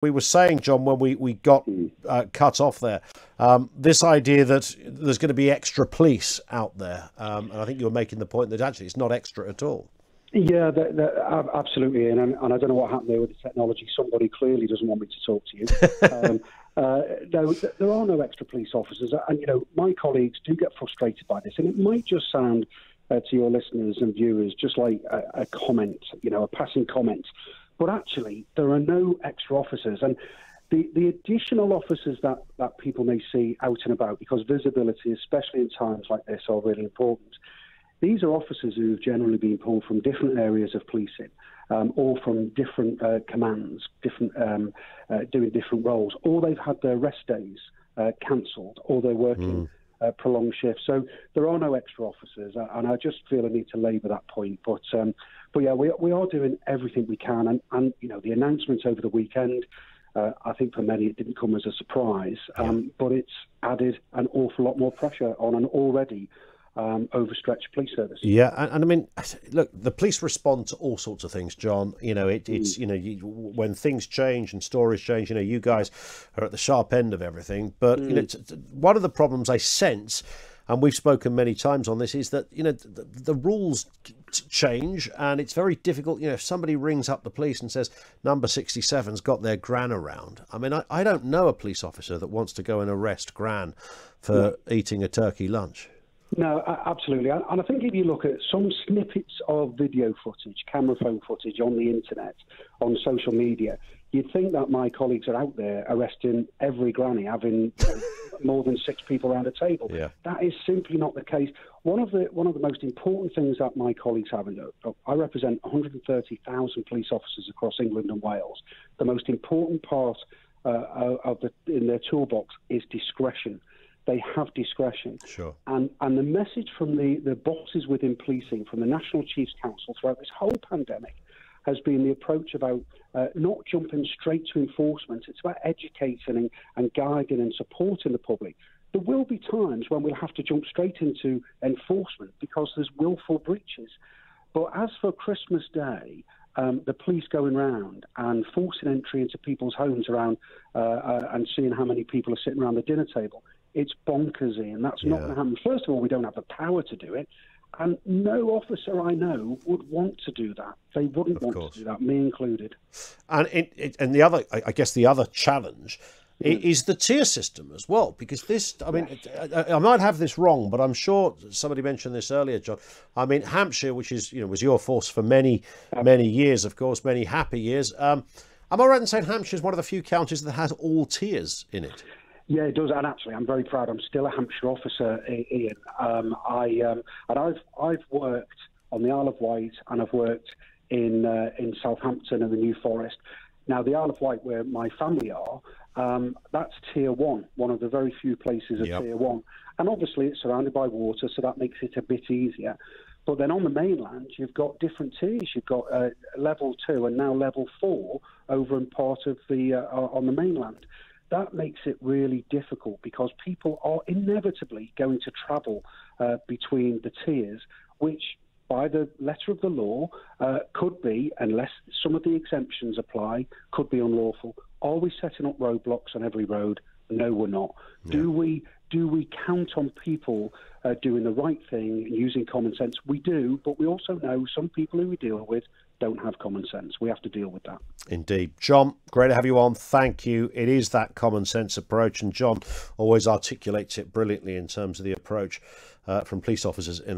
we were saying, John, when we got cut off there, this idea that there's going to be extra police out there, and I think you were making the point that actually it's not extra at all. Yeah, absolutely, and I don't know what happened there with the technology. Somebody clearly doesn't want me to talk to you. No, there are no extra police officers, and my colleagues do get frustrated by this, and it might just sound to your listeners and viewers just like a comment, a passing comment, but actually there are no extra officers, and the additional officers that people may see out and about, because visibility, especially in times like this, are really important. These are officers who have generally been pulled from different areas of policing, or from different commands, doing different roles, or they've had their rest days cancelled, or they're working prolonged shifts. So there are no extra officers, and I just feel I need to labour that point. But yeah, we are doing everything we can, and the announcements over the weekend, I think for many it didn't come as a surprise, but it's added an awful lot more pressure on an already overstretched police service. Yeah, and I mean, look, the police respond to all sorts of things, John. It's when things change and stories change, you guys are at the sharp end of everything. But one of the problems I sense, and we've spoken many times on this, is that the rules change, and it's very difficult. If somebody rings up the police and says number 67's got their gran around, I mean, I don't know a police officer that wants to go and arrest gran for eating a turkey lunch. No, absolutely. And I think if you look at some snippets of video footage, camera phone footage on the internet, on social media, you'd think that my colleagues are out there arresting every granny, having more than 6 people around a table. Yeah. That is simply not the case. One of the most important things that my colleagues have, I represent 130,000 police officers across England and Wales. The most important part in their toolbox is discretion. They have discretion. Sure. And the message from the bosses within policing, from the National Chiefs Council throughout this whole pandemic, has been the approach about not jumping straight to enforcement. It's about educating and guiding and supporting the public. There will be times when we'll have to jump straight into enforcement because there's willful breaches. But as for Christmas Day, the police going round and forcing entry into people's homes around and seeing how many people are sitting around the dinner table, it's bonkers, Ian. That's not going to happen. First of all, we don't have the power to do it. And no officer I know would want to do that. They wouldn't want to do that, me included. And the other, I guess, the other challenge is the tier system as well, because this, I mean, I might have this wrong, but I'm sure somebody mentioned this earlier, John. I mean, Hampshire, which is, was your force for many years, of course, many happy years. Am I right in saying Hampshire is one of the few counties that has all tiers in it? Yeah, it does, and actually, I'm very proud. I'm still a Hampshire officer, Ian. I've worked on the Isle of Wight, and I've worked in Southampton and the New Forest. Now, the Isle of Wight, where my family are, that's Tier 1, one of the very few places of Tier 1. And obviously, it's surrounded by water, so that makes it a bit easier. But then on the mainland, you've got different tiers. You've got level 2 and now level 4 over in part of the on the mainland. That makes it really difficult because people are inevitably going to travel between the tiers, which by the letter of the law could be, unless some of the exemptions apply, could be unlawful. Are we setting up roadblocks on every road? No, we're not. Yeah. Do we count on people doing the right thing and using common sense? We do, but we also know some people who we deal with don't have common sense. We have to deal with that. Indeed. John, great to have you on. Thank you. It is that common sense approach, and John always articulates it brilliantly in terms of the approach from police officers in